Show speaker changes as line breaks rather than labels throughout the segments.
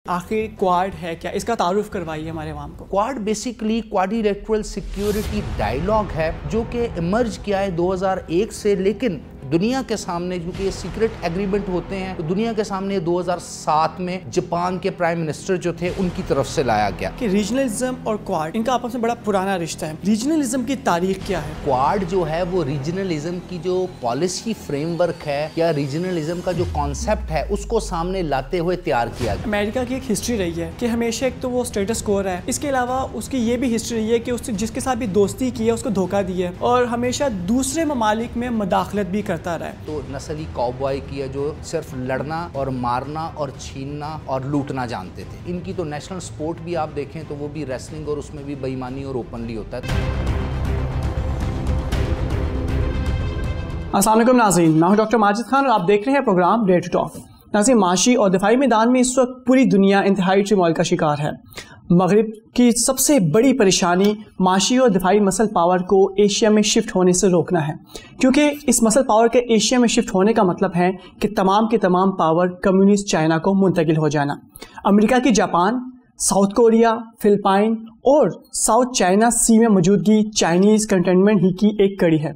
आखिर क्वाड है क्या, इसका तारुफ करवाइए हमारे अवाम को।
Quad basically quadrilateral security dialogue है जो कि इमर्ज किया है 2001 से, लेकिन दुनिया के सामने क्योंकि ये सीक्रेट एग्रीमेंट होते हैं तो दुनिया के सामने 2007 में जापान के प्राइम मिनिस्टर जो थे उनकी तरफ से लाया गया
कि रीजनलिज्म और क्वाड इनका आपस में बड़ा पुराना रिश्ता है। रीजनलिज्म की तारीख क्या है?
क्वाड जो है वो रीजनलिज्म की जो पॉलिसी फ्रेमवर्क है या रीजनलिज्म का जो कॉन्सेप्ट है उसको सामने लाते हुए तैयार किया गया।
अमेरिका की एक हिस्ट्री रही है कि हमेशा एक तो वो स्टेटस को है, इसके अलावा उसकी ये भी हिस्ट्री रही है कि उससे जिसके साथ भी दोस्ती की है उसको धोखा दिया है और हमेशा दूसरे ममालिक में मदाखलत भी करता रहा है।
तो नस्ली कॉबॉय की है जो सिर्फ लड़ना और मारना और छीनना और लूटना जानते थे। इनकी तो नेशनल स्पोर्ट भी आप देखें तो वो भी रेसलिंग और उसमें भी बेईमानी और ओपनली होता है।
अस्सलाम वालेकुम नाज़रीन, मैं हूं डॉक्टर माजिद खान और आप देख रहे हैं प्रोग्राम डेयर टू टॉक। नाज़रीन, माशी और दिफाई मैदान में इस वक्त पूरी दुनिया इंतहाई टर्मोइल का शिकार है। मगरिब की सबसे बड़ी परेशानी माशी और दिफाई मसल पावर को एशिया में शिफ्ट होने से रोकना है, क्योंकि इस मसल पावर के एशिया में शिफ्ट होने का मतलब है कि तमाम की तमाम पावर कम्युनिस्ट चाइना को मुंतकिल हो जाना। अमेरिका की जापान, साउथ कोरिया, फिलिपाइन और साउथ चाइना सी में मौजूदगी चाइनीज़ कंटेनमेंट ही की एक कड़ी है।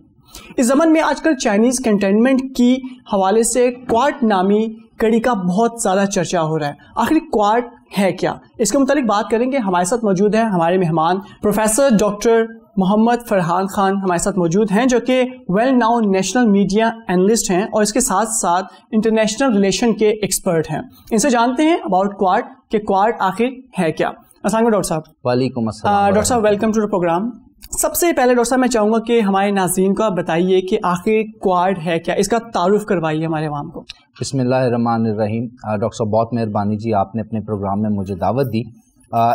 इस ज़माने में आजकल चाइनीज़ कंटेनमेंट की हवाले से क्वाड नामी कड़ी का बहुत ज़्यादा चर्चा हो रहा है। आखिर क्वाड है क्या, इसके मुतालिक बात करेंगे। हमारे साथ मौजूद हैं हमारे मेहमान प्रोफेसर डॉक्टर मोहम्मद फरहान खान हमारे साथ मौजूद हैं, जो कि well known national media analyst हैं और इसके साथ साथ इंटरनेशनल रिलेशन के एक्सपर्ट हैं। इनसे जानते हैं अबाउट क्वाड कि क्वाड आखिर है क्या। अस्सलाम वालेकुम डॉक्टर साहब।
वालेकुम अस्सलाम।
डॉक्टर साहब, वेलकम टू द प्रोग्राम। सबसे पहले डॉक्टर साहब मैं चाहूँगा कि हमारे नाज़रीन को आप बताइए कि आखिर क्वाड है क्या, इसका तारुफ करवाइए हमारे अवाम को।
बिस्मिल्लाहिर्रहमानिर्रहीम। डॉक्टर साहब बहुत मेहरबानी जी, आपने अपने प्रोग्राम में मुझे दावत दी।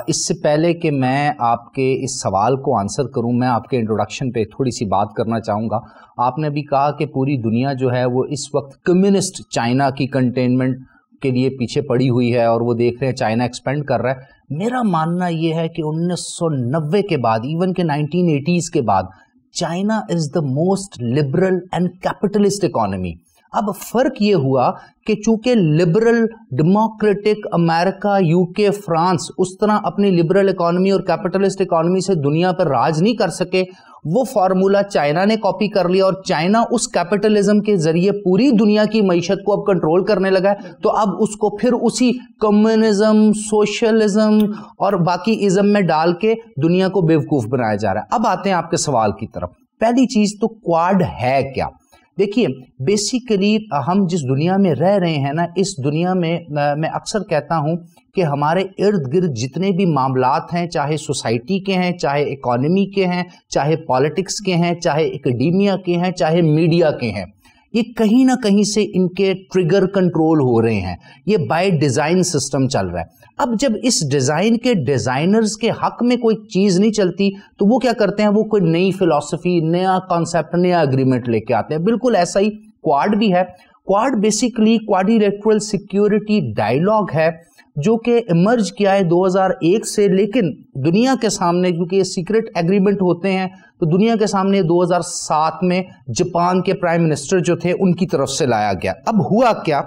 इससे पहले कि मैं आपके इस सवाल को आंसर करूं, मैं आपके इंट्रोडक्शन पे थोड़ी सी बात करना चाहूँगा। आपने भी कहा कि पूरी दुनिया जो है वो इस वक्त कम्युनिस्ट चाइना की कंटेनमेंट के लिए पीछे पड़ी हुई है और वो देख रहे हैं चाइना एक्सपेंड कर रहा है। मेरा मानना ये है कि 1990 के बाद, इवन के 1980s के बाद, China is the most liberal and capitalist economy. अब फ़र्क ये हुआ कि चूंकि liberal democratic America, UK, France उस तरह अपनी लिबरल इकोनॉमी और कैपिटलिस्ट इकोनॉमी से दुनिया पर राज नहीं कर सके, वो फार्मूला चाइना ने कॉपी कर लिया और चाइना उस कैपिटलिज्म के जरिए पूरी दुनिया की मईशत को अब कंट्रोल करने लगा है। तो अब उसको फिर उसी कम्युनिज्म, सोशलिज्म और बाकी इज्म में डाल के दुनिया को बेवकूफ़ बनाया जा रहा है। अब आते हैं आपके सवाल की तरफ। पहली चीज़ तो क्वाड है क्या। देखिए, बेसिकली हम जिस दुनिया में रह रहे हैं ना, इस दुनिया में मैं अक्सर कहता हूं कि हमारे इर्द गिर्द जितने भी मामलात हैं, चाहे सोसाइटी के हैं, चाहे इकोनॉमी के हैं, चाहे पॉलिटिक्स के हैं, चाहे एकेडेमिया के हैं, चाहे मीडिया के हैं, ये कहीं ना कहीं से इनके ट्रिगर कंट्रोल हो रहे हैं। ये बाय डिज़ाइन सिस्टम चल रहा है। अब जब इस डिज़ाइन के डिज़ाइनर्स के हक में कोई चीज़ नहीं चलती तो वो क्या करते हैं, वो कोई नई फिलॉसफी, नया कॉन्सेप्ट, नया एग्रीमेंट लेके आते हैं। बिल्कुल ऐसा ही क्वाड भी है। Quad basically quadrilateral security dialogue है जो कि इमर्ज किया है 2001 से, लेकिन दुनिया के सामने क्योंकि ये सीक्रेट एग्रीमेंट होते हैं तो दुनिया के सामने 2007 में जापान के प्राइम मिनिस्टर जो थे उनकी तरफ से लाया गया। अब हुआ क्या,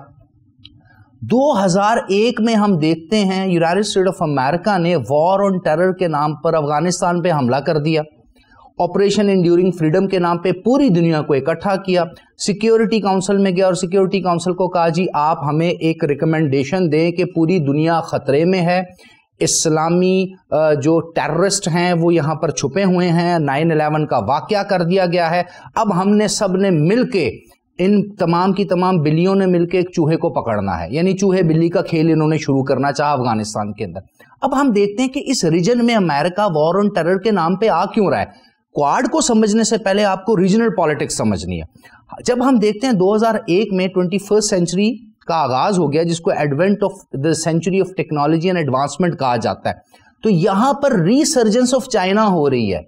2001 में हम देखते हैं यूनाइटेड स्टेट ऑफ अमेरिका ने वॉर ऑन टेरर के नाम पर अफगानिस्तान पे हमला कर दिया। ऑपरेशन एंड्यूरिंग फ्रीडम के नाम पे पूरी दुनिया को इकट्ठा किया। सिक्योरिटी काउंसिल में गया और सिक्योरिटी काउंसिल को कहा, जी आप हमें एक रिकमेंडेशन दें कि पूरी दुनिया खतरे में है, इस्लामी जो टेररिस्ट हैं वो यहाँ पर छुपे हुए हैं, 9/11 का वाकया कर दिया गया है। अब हमने सब ने मिल के, इन तमाम की तमाम बिल्लियों ने मिलकर एक चूहे को पकड़ना है, यानी चूहे बिल्ली का खेल इन्होंने शुरू करना चाहा अफगानिस्तान के अंदर। अब हम देखते हैं कि इस रीजन में अमेरिका वॉर ऑन टेरर के नाम पे आ क्यों रहा है। क्वाड को समझने से पहले आपको रीजनल पॉलिटिक्स समझनी है। जब हम देखते हैं 2001 में 21st सेंचुरी का आगाज हो गया, जिसको advent of the century of technology and advancement कहा जाता है, तो यहां पर रीसर्जेंस ऑफ चाइना हो रही है,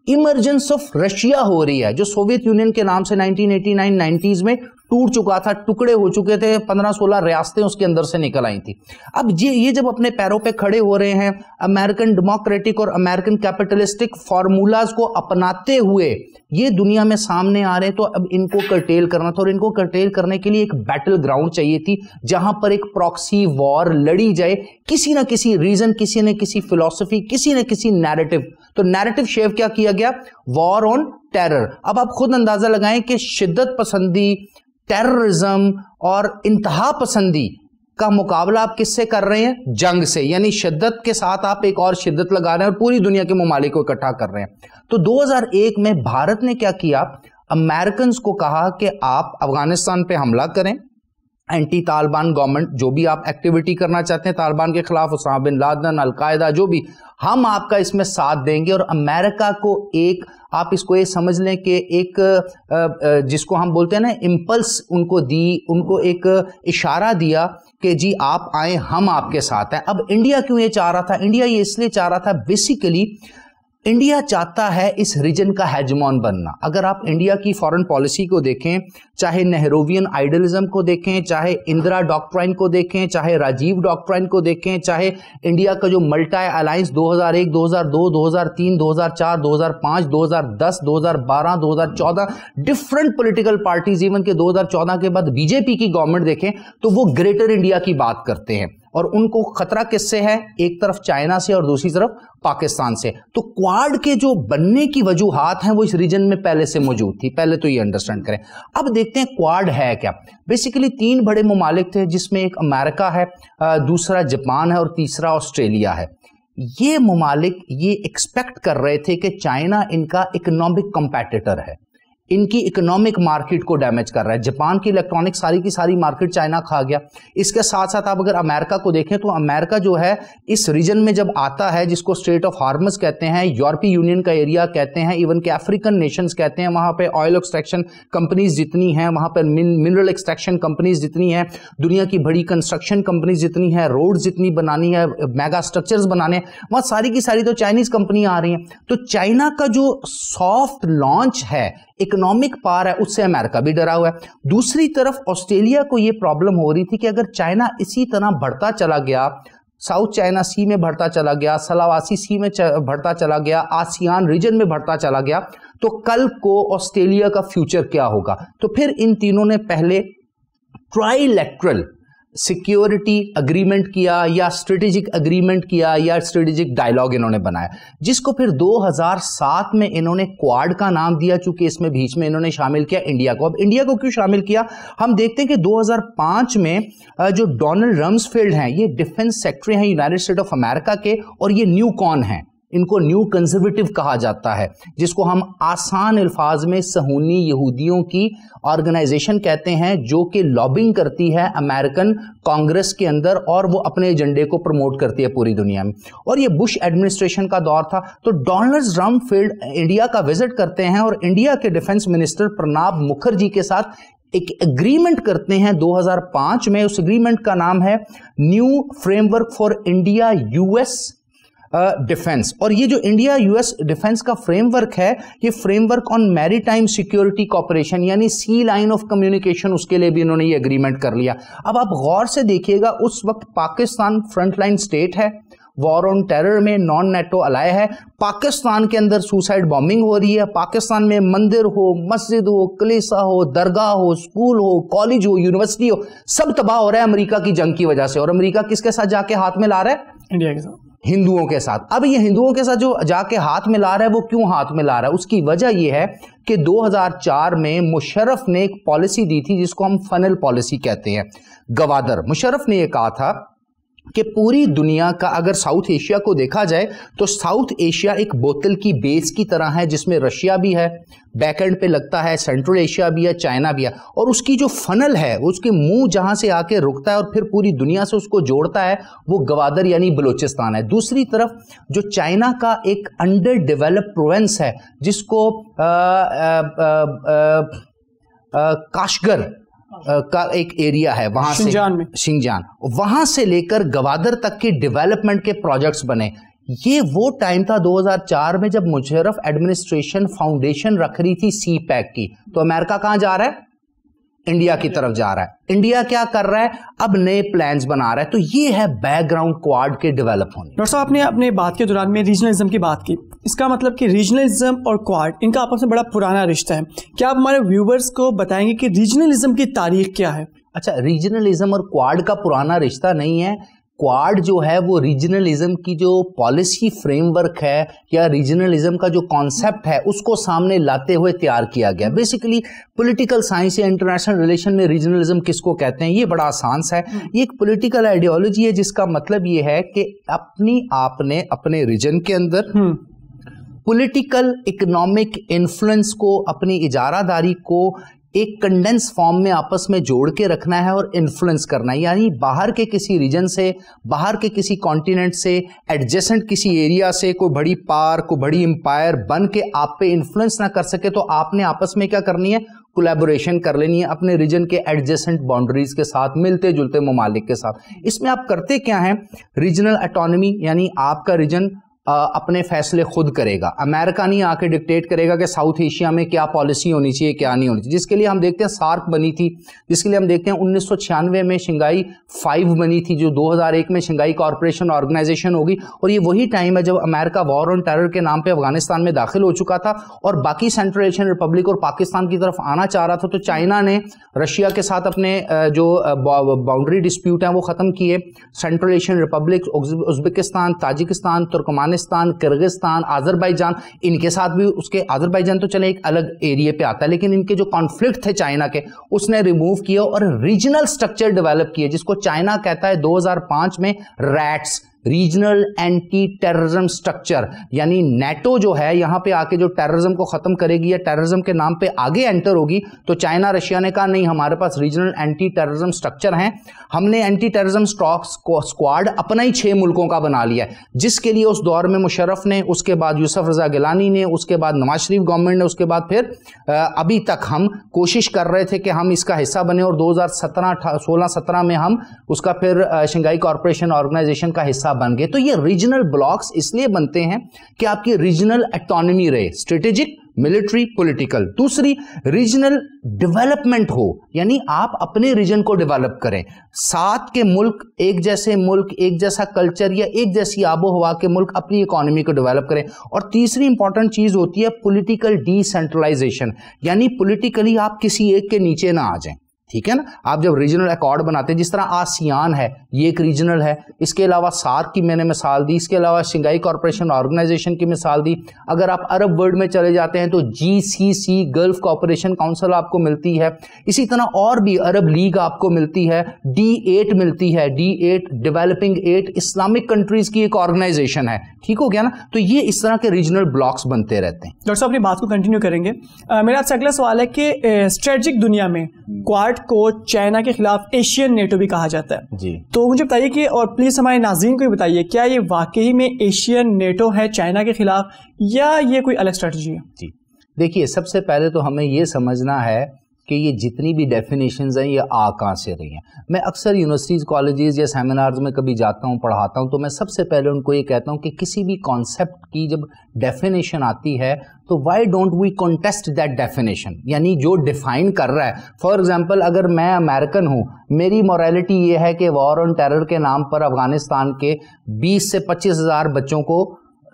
इमर्जेंस ऑफ रशिया हो रही है, जो सोवियत यूनियन के नाम से 1989-90s में टूट चुका था, टुकड़े हो चुके थे, 15-16 रियासतें उसके अंदर से निकल आई थी। अब ये जब अपने पैरों पे खड़े हो रहे हैं, अमेरिकन डेमोक्रेटिक और अमेरिकन कैपिटलिस्टिक फॉर्मूलाज को अपनाते हुए ये दुनिया में सामने आ रहे हैं, तो अब इनको कर्टेल करना था। और इनको कर्टेल करने के लिए एक बैटल ग्राउंड चाहिए थी जहां पर एक प्रॉक्सी वॉर लड़ी जाए, किसी ना किसी रीजन, किसी न किसी फिलॉसफी, किसी न किसी नैरेटिव। तो नैरेटिव शेव क्या किया गया? War on terror. अब आप खुद अंदाजा लगाएं कि शिद्दत पसंदी, टेररिज्म और इंतहा पसंदी का मुकाबला आप किससे कर रहे हैं? जंग से। यानी शिद्दत के साथ आप एक और शिद्दत लगा रहे हैं और पूरी दुनिया के ममालिक को इकट्ठा कर रहे हैं। तो 2001 में भारत ने क्या किया? अमेरिकन को कहा कि आप अफगानिस्तान पे हमला करें, एंटी तालिबान गवर्नमेंट जो भी आप एक्टिविटी करना चाहते हैं तालिबान के खिलाफ, उसामा बिन लादेन, अलकायदा, जो भी, हम आपका इसमें साथ देंगे। और अमेरिका को एक, आप इसको ये समझ लें कि एक जिसको हम बोलते हैं ना इम्पल्स उनको दी, उनको एक इशारा दिया कि जी आप आए, हम आपके साथ हैं। अब इंडिया क्यों ये चाह रहा था? इंडिया ये इसलिए चाह रहा था, बेसिकली इंडिया चाहता है इस रीजन का हेजमॉन बनना। अगर आप इंडिया की फॉरेन पॉलिसी को देखें, चाहे नेहरूवियन आइडियलिज्म को देखें, चाहे इंदिरा डॉक्ट्राइन को देखें, चाहे राजीव डॉक्ट्राइन को देखें, चाहे इंडिया का जो multi alliance 2001, 2002, 2003, 2004, 2005, 2010, 2012, 2014, different political parties, even के 2014 के बाद बीजेपी की गवर्नमेंट देखें तो वो ग्रेटर इंडिया की बात करते हैं। और उनको खतरा किससे है? एक तरफ चाइना से और दूसरी तरफ पाकिस्तान से। तो क्वाड के जो बनने की वजूहात हैं वो इस रीजन में पहले से मौजूद थी। पहले तो ये अंडरस्टैंड करें। अब देखते हैं क्वाड है क्या। बेसिकली 3 बड़े ममालिक थे, जिसमें एक अमेरिका है, दूसरा जापान है और तीसरा ऑस्ट्रेलिया है। ये ममालिक ये एक्सपेक्ट कर रहे थे कि चाइना इनका इकोनॉमिक कंपेटिटर है, इनकी इकोनॉमिक मार्केट को डैमेज कर रहा है। जापान की इलेक्ट्रॉनिक सारी की सारी मार्केट चाइना खा गया। इसके साथ साथ आप अगर अमेरिका को देखें तो अमेरिका जो है इस रीजन में जब आता है, जिसको स्ट्रेट ऑफ हार्मस कहते हैं, यूरोपीय यूनियन का एरिया कहते हैं, इवन के अफ्रीकन नेशंस कहते हैं, वहां पे ऑयल एक्सट्रैक्शन कंपनीज जितनी हैं, वहां पर मिनरल एक्सट्रैक्शन कंपनीज जितनी हैं, दुनिया की बड़ी कंस्ट्रक्शन कंपनीज जितनी है, रोड जितनी बनानी है, मेगा स्ट्रक्चर्स बनाने हैं, वहां सारी की सारी तो चाइनीज कंपनी आ रही हैं। तो चाइना का जो सॉफ्ट लॉन्च है, इकोनॉमिक पावर है, उससे अमेरिका भी डरा हुआ है। दूसरी तरफ ऑस्ट्रेलिया को यह प्रॉब्लम हो रही थी कि अगर चाइना इसी तरह बढ़ता चला गया, साउथ चाइना सी में बढ़ता चला गया, सलावासी सी में बढ़ता चला गया, आसियान रीजन में बढ़ता चला गया, तो कल को ऑस्ट्रेलिया का फ्यूचर क्या होगा? तो फिर इन तीनों ने पहले ट्राइलैटरल सिक्योरिटी अग्रीमेंट किया या स्ट्रेटेजिक अग्रीमेंट किया या स्ट्रेटेजिक डायलॉग इन्होंने बनाया, जिसको फिर 2007 में इन्होंने क्वाड का नाम दिया, चूंकि इसमें बीच में इन्होंने शामिल किया इंडिया को। अब इंडिया को क्यों शामिल किया? हम देखते हैं कि 2005 में जो डोनाल्ड रम्सफेल्ड हैं, ये डिफेंस सेक्रेटरी हैं यूनाइटेड स्टेट ऑफ अमेरिका के, और ये न्यू कॉन हैं, इनको न्यू कंजर्वेटिव कहा जाता है, जिसको हम आसान अल्फाज में सहूनी यहूदियों की ऑर्गेनाइजेशन कहते हैं, जो कि लॉबिंग करती है अमेरिकन कांग्रेस के अंदर और वो अपने एजेंडे को प्रमोट करती है पूरी दुनिया में। और ये बुश एडमिनिस्ट्रेशन का दौर था। तो डोनाल्ड रम्सफेल्ड इंडिया का विजिट करते हैं और इंडिया के डिफेंस मिनिस्टर प्रणब मुखर्जी के साथ एक एग्रीमेंट करते हैं 2005 में। उस एग्रीमेंट का नाम है new framework for India US defence. और ये जो इंडिया यूएस डिफेंस का फ्रेमवर्क है, ये framework on maritime security corporation, यानी सी लाइन ऑफ कम्युनिकेशन, उसके लिए भी इन्होंने ये एग्रीमेंट कर लिया। अब आप गौर से देखिएगा, उस वक्त पाकिस्तान फ्रंटलाइन स्टेट है, वॉर ऑन टेरर में नॉन नेटो अलाय है, पाकिस्तान के अंदर सुसाइड बॉम्बिंग हो रही है, पाकिस्तान में मंदिर हो, मस्जिद हो, कलीसा हो, दरगाह हो, स्कूल हो, कॉलेज हो, यूनिवर्सिटी हो, सब तबाह हो रहा है अमेरिका की जंग की वजह से। और अमेरिका किसके साथ जाके हाथ में ला रहा है?
इंडिया के साथ,
हिंदुओं के साथ। अब ये हिंदुओं के साथ जो जाके हाथ में ला रहा है, वो क्यों हाथ में ला रहा है? उसकी वजह यह है कि 2004 में मुशर्रफ ने एक पॉलिसी दी थी जिसको हम फनल पॉलिसी कहते हैं। गवादर मुशर्रफ ने यह कहा था कि पूरी दुनिया का अगर साउथ एशिया को देखा जाए तो साउथ एशिया एक बोतल की बेस की तरह है, जिसमें रशिया भी है, बैक एंड पे लगता है, सेंट्रल एशिया भी है, चाइना भी है, और उसकी जो फनल है, उसके मुंह जहां से आके रुकता है और फिर पूरी दुनिया से उसको जोड़ता है, वो गवादर यानी बलूचिस्तान है। दूसरी तरफ जो चाइना का एक अंडर डेवलप्ड प्रोविंस है, जिसको काशगर का एक एरिया है, वहां से शिंजान, वहां से लेकर गवादर तक के डेवलपमेंट के प्रोजेक्ट्स बने। ये वो टाइम था 2004 में जब मुशर्रफ एडमिनिस्ट्रेशन फाउंडेशन रख रही थी सी पैक की। तो अमेरिका कहां जा रहा है? इंडिया की तरफ जा रहा है। इंडिया क्या कर रहा है, अब नए प्लान्स बना रहा है। तो ये है बैकग्राउंड क्वाड के डेवलप होने।
डॉक्टर साहब, आपने अपने बात के दौरान में रीजनलिज्म की बात की। इसका मतलब कि रीजनलिज्म और क्वाड इनका आपस में बड़ा पुराना रिश्ता है। क्या आप हमारे व्यूवर्स को बताएंगे कि रीजनलिज्म की तारीख क्या है?
अच्छा, रीजनलिज्म और क्वाड का पुराना रिश्ता नहीं है। क्वाड जो है वो रीजनलिज्म की जो पॉलिसी फ्रेमवर्क है या रीजनलिज्म का जो कॉन्सेप्ट है उसको सामने लाते हुए तैयार किया गया। बेसिकली पॉलिटिकल साइंस या इंटरनेशनल रिलेशन में रीजनलिज्म किसको कहते हैं, ये बड़ा आसान सा है। ये एक पॉलिटिकल आइडियोलॉजी है जिसका मतलब ये है कि आपने अपने रीजन के अंदर पॉलिटिकल इकोनॉमिक इन्फ्लुएंस को, अपनी इजारादारी को एक कंडेंस फॉर्म में आपस में जोड़ के रखना है और इन्फ्लुएंस करना है। यानी बाहर के किसी रीजन से, बाहर के किसी कॉन्टिनेंट से, एडजेसेंट किसी एरिया से कोई बड़ी पावर, कोई बड़ी एम्पायर बन के आप पे इन्फ्लुएंस ना कर सके, तो आपने आपस में क्या करनी है, कोलैबोरेशन कर लेनी है अपने रीजन के एडजेसेंट बाउंड्रीज के साथ, मिलते जुलते ममालिक के साथ। इसमें आप करते क्या हैं, रीजनल ऑटोनॉमी, यानी आपका रीजन अपने फैसले खुद करेगा। अमेरिका नहीं आके डिक्टेट करेगा कि साउथ एशिया में क्या पॉलिसी होनी चाहिए, क्या नहीं होनी चाहिए। जिसके लिए हम देखते हैं सार्क बनी थी, जिसके लिए हम देखते हैं 1996 में शंघाई 5 बनी थी, जो 2001 में शंघाई कॉर्पोरेशन ऑर्गेनाइजेशन होगी। और ये वही टाइम है जब अमेरिका वॉर ऑन टेरर के नाम पे अफगानिस्तान में दाखिल हो चुका था और बाकी सेंट्रल एशियन रिपब्लिक और पाकिस्तान की तरफ आना चाह रहा था। तो चाइना ने रशिया के साथ अपने जो बाउंड्री डिस्प्यूट हैं वो ख़त्म किए। Central Asian Republic, Uzbekistan, Tajikistan, Turkmenistan, Kyrgyzstan, Azerbaijan, इनके साथ भी, उसके अजरबैजान तो चले एक अलग एरिया पे आता है, लेकिन इनके जो कॉन्फ्लिक्ट थे चाइना के उसने रिमूव किया और रीजनल स्ट्रक्चर डेवलप किए, जिसको चाइना कहता है 2005 में rats, regional anti terrorism structure. यानी नेटो जो है यहाँ पे आके जो टेररिज्म को खत्म करेगी या टेररिज्म के नाम पे आगे एंटर होगी, तो चाइना रशिया ने कहा नहीं, हमारे पास रीजनल एंटी टेररिज्म स्ट्रक्चर हैं। हमने एंटी टेररिज्म स्क्वाड अपना ही 6 मुल्कों का बना लिया है, जिसके लिए उस दौर में मुशर्रफ ने, उसके बाद यूसुफ रजा गिलानी ने, उसके बाद नवाज शरीफ गवर्नमेंट ने, उसके बाद फिर अभी तक हम कोशिश कर रहे थे कि हम इसका हिस्सा बने और 2016-17 में हम उसका फिर शंघाई कॉर्पोरेशन ऑर्गेनाइजेशन का हिस्सा बन गए। तो ये रीजनल ब्लॉक्स इसलिए बनते हैं कि आपकी रीजनल ऑटोनॉमी रहे, स्ट्रेटेजिक, मिलिट्री, पॉलिटिकल। दूसरी, रीजनल डेवलपमेंट हो, यानी आप अपने रीजन को डेवलप करें। साथ के मुल्क, एक जैसा कल्चर या एक जैसी आबो हवा के मुल्क अपनी इकोनॉमी को डेवलप करें। और तीसरी इंपॉर्टेंट चीज होती है पॉलिटिकल डिसेंट्रलाइजेशन, यानी पॉलिटिकली आप किसी एक के नीचे ना आ जाएं। ठीक है ना। आप जब रीजनल अकॉर्ड बनाते हैं, जिस तरह आसियान है, ये एक रीजनल है, इसके अलावा सार्क की मैंने मिसाल दी, इसके अलावा शंघाई कॉर्पोरेशन ऑर्गेनाइजेशन की मिसाल दी। अगर आप अरब वर्ल्ड में चले जाते हैं तो GCC, गल्फ कॉर्पोरेशन काउंसिल आपको मिलती है। इसी तरह और भी अरब लीग आपको मिलती है, D8 मिलती है, D8 डेवलपिंग 8 इस्लामिक कंट्रीज की एक ऑर्गेनाइजेशन है। ठीक हो गया ना। तो ये इस तरह के रीजनल ब्लॉक्स बनते रहते हैं।
डॉक्टर साहब अपनी बात को कंटिन्यू करेंगे। मेरा आपसे अगला सवाल है कि स्ट्रेटेजिक दुनिया में क्वाड को चाइना के खिलाफ एशियन नेटो भी कहा जाता है
जी।
तो मुझे बताइए कि, और प्लीज हमारे नाज़रीन को भी बताइए, क्या ये वाकई में एशियन नेटो है चाइना के खिलाफ या ये कोई अलग स्ट्रेटजी है?
जी देखिए, सबसे पहले तो हमें ये समझना है कि ये जितनी भी डेफिनेशंस हैं ये आ कहाँ से रही हैं। मैं अक्सर यूनिवर्सिटीज़, कॉलेजेस या सेमिनार्स में कभी जाता हूँ, पढ़ाता हूँ, तो मैं सबसे पहले उनको ये कहता हूँ कि किसी भी कॉन्सेप्ट की जब डेफिनेशन आती है तो why don't we contest that definition, यानी जो डिफाइन कर रहा है। फॉर एग्जांपल, अगर मैं अमेरिकन हूँ, मेरी मॉरलिटी ये है कि वॉर ऑन टेरर के नाम पर अफगानिस्तान के 20 से 25 हज़ार बच्चों को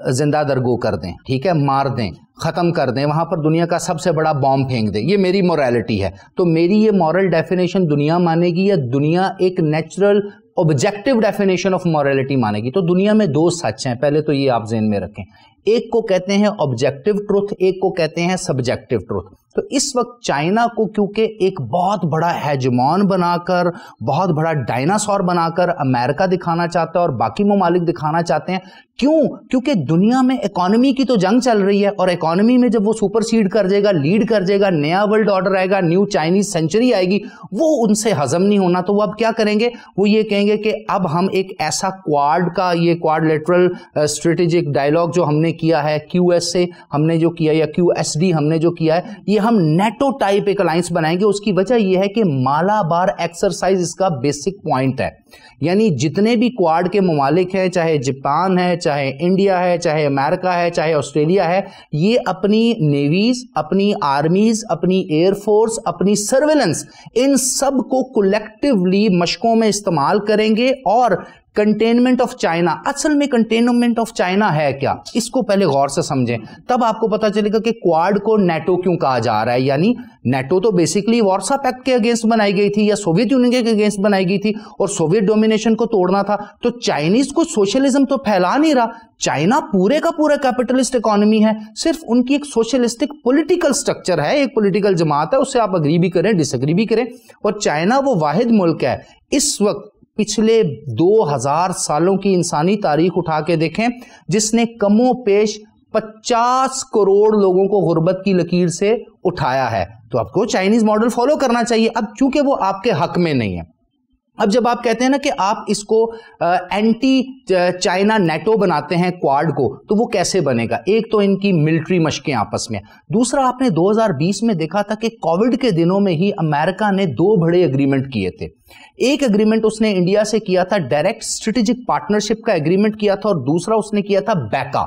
जिंदा दरगो कर दें, ठीक है, मार दें, ख़त्म कर दें, वहाँ पर दुनिया का सबसे बड़ा बॉम्ब फेंक दें, ये मेरी मॉरलिटी है। तो मेरी ये मॉरल डेफिनेशन दुनिया मानेगी या दुनिया एक natural objective definition of morality मानेगी? तो दुनिया में 2 सच हैं, पहले तो ये आप ज़हन में रखें। एक को कहते हैं ऑब्जेक्टिव ट्रुथ, एक को कहते हैं सब्जेक्टिव ट्रुथ। तो इस वक्त चाइना को क्योंकि एक बहुत बड़ा हेजमॉन बनाकर, बहुत बड़ा डायनासोर बनाकर अमेरिका दिखाना चाहता है और बाकी ममालिक दिखाना चाहते हैं। क्यों? क्योंकि दुनिया में इकोनॉमी की तो जंग चल रही है और इकोनॉमी में जब वो सुपरसीड कर जाएगा, लीड कर जाएगा, नया वर्ल्ड ऑर्डर आएगा, न्यू चाइनीज सेंचुरी आएगी, वो उनसे हजम नहीं होना। तो वो अब क्या करेंगे? वो ये कहेंगे कि अब हम एक ऐसा क्वाड का, ये क्वाडलेटरल स्ट्रेटेजिक डायलॉग जो हमने किया है, QS से हमने जो किया या QSD हमने जो किया है, ये हम नेटो टाइप एक अलायंस बनाएंगे। उसकी वजह यह है कि मालाबार एक्सरसाइज इसका बेसिक पॉइंट है। यानी जितने भी क्वाड के ममालिक हैं, चाहे जापान है, चाहे इंडिया है, चाहे अमेरिका है, चाहे ऑस्ट्रेलिया है, ये अपनी नेवीज, अपनी आर्मीज, अपनी एयरफोर्स, अपनी सर्वेलेंस, इन सब को कलेक्टिवली मशकों में इस्तेमाल करेंगे। और कंटेनमेंट ऑफ चाइना, असल में कंटेनमेंट ऑफ चाइना है क्या, इसको पहले गौर से समझें, तब आपको पता चलेगा कि क्वाड को नेटो क्यों कहा जा रहा है। यानी नेटो तो बेसिकली वार्सा पैक्ट के अगेंस्ट बनाई गई थी या सोवियत यूनियन के अगेंस्ट बनाई गई थी और सोवियत डोमिनेशन को तोड़ना था। तो चाइनीज को सोशलिज्म तो फैला नहीं रहा, चाइना पूरे का पूरा कैपिटलिस्ट इकोनॉमी है, सिर्फ उनकी एक सोशलिस्टिक पॉलिटिकल स्ट्रक्चर है, एक पॉलिटिकल जमात है, उससे आप अग्री भी करें डिसएग्री भी करें। और चाइना वो वाहिद मुल्क है इस वक्त, पिछले 2000 सालों की इंसानी तारीख उठा के देखें, जिसने कमो पेश 50 करोड़ लोगों को गुर्बत की लकीर से उठाया है। तो आपको चाइनीज मॉडल फॉलो करना चाहिए। अब चूंकि वो आपके हक में नहीं है, अब जब आप कहते हैं ना कि आप इसको एंटी चाइना नेटो बनाते हैं क्वाड को, तो वो कैसे बनेगा? एक तो इनकी मिलिट्री मशकें आपस में, दूसरा आपने 2020 में देखा था कि कोविड के दिनों में ही अमेरिका ने 2 बड़े एग्रीमेंट किए थे। एक एग्रीमेंट उसने इंडिया से किया था, डायरेक्ट स्ट्रेटेजिक पार्टनरशिप का एग्रीमेंट किया था, और दूसरा उसने किया था बैका,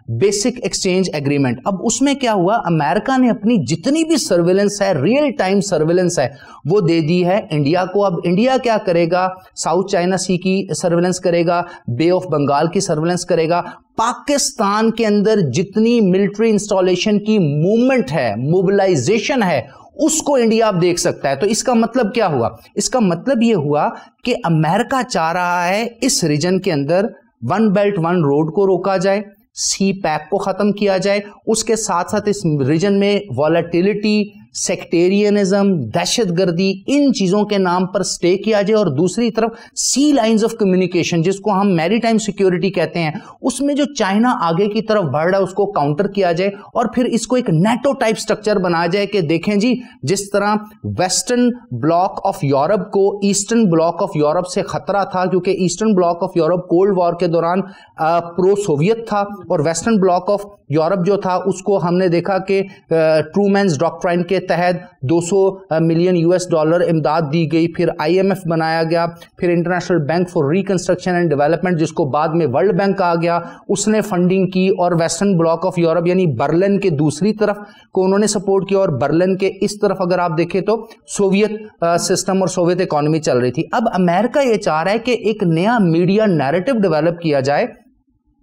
बेसिक एक्सचेंज एग्रीमेंट। अब उसमें क्या हुआ, अमेरिका ने अपनी जितनी भी सर्वेलेंस है, रियल टाइम सर्वेलेंस है, वो दे दी है इंडिया को। अब इंडिया क्या करेगा, साउथ चाइना सी की सर्वेलेंस करेगा, बे ऑफ बंगाल की सर्वेलेंस करेगा, पाकिस्तान के अंदर जितनी मिलिट्री इंस्टॉलेशन की मूवमेंट है, मोबिलाइजेशन है, उसको इंडिया आप देख सकता है। तो इसका मतलब क्या हुआ, इसका मतलब यह हुआ कि अमेरिका चाह रहा है इस रीजन के अंदर वन बेल्ट वन रोड को रोका जाए, सी पैक को खत्म किया जाए, उसके साथ साथ इस रीजन में वॉलेटिलिटी, सेक्टेरियनिज्म, दहशतगर्दी, इन चीजों के नाम पर स्टे किया जाए, और दूसरी तरफ सी लाइंस ऑफ कम्युनिकेशन जिसको हम मैरीटाइम सिक्योरिटी कहते हैं, उसमें जो चाइना आगे की तरफ बढ़ रहा है उसको काउंटर किया जाए, और फिर इसको एक नेटो टाइप स्ट्रक्चर बनाया जाए कि देखें जी, जिस तरह वेस्टर्न ब्लॉक ऑफ यूरोप को ईस्टर्न ब्लॉक ऑफ यूरोप से खतरा था, क्योंकि eastern block of Europe cold war के दौरान प्रो सोवियत था, और वेस्टर्न ब्लॉक ऑफ यूरोप जो था उसको हमने देखा कि ट्रूमैन्स डॉक्ट्राइन के तहत 200 मिलियन US डॉलर इमदाद दी गई, फिर IMF बनाया गया, फिर international bank for reconstruction and development जिसको बाद में वर्ल्ड बैंक कहा गया, उसने फंडिंग की, और वेस्टर्न ब्लॉक ऑफ यूरोप यानी बर्लिन के दूसरी तरफ को उन्होंने सपोर्ट किया, और बर्लिन के इस तरफ अगर आप देखें तो सोवियत सिस्टम और सोवियत इकोनॉमी चल रही थी। अब अमेरिका ये चाह रहा है कि एक नया मीडिया नैरेटिव डेवलप किया जाए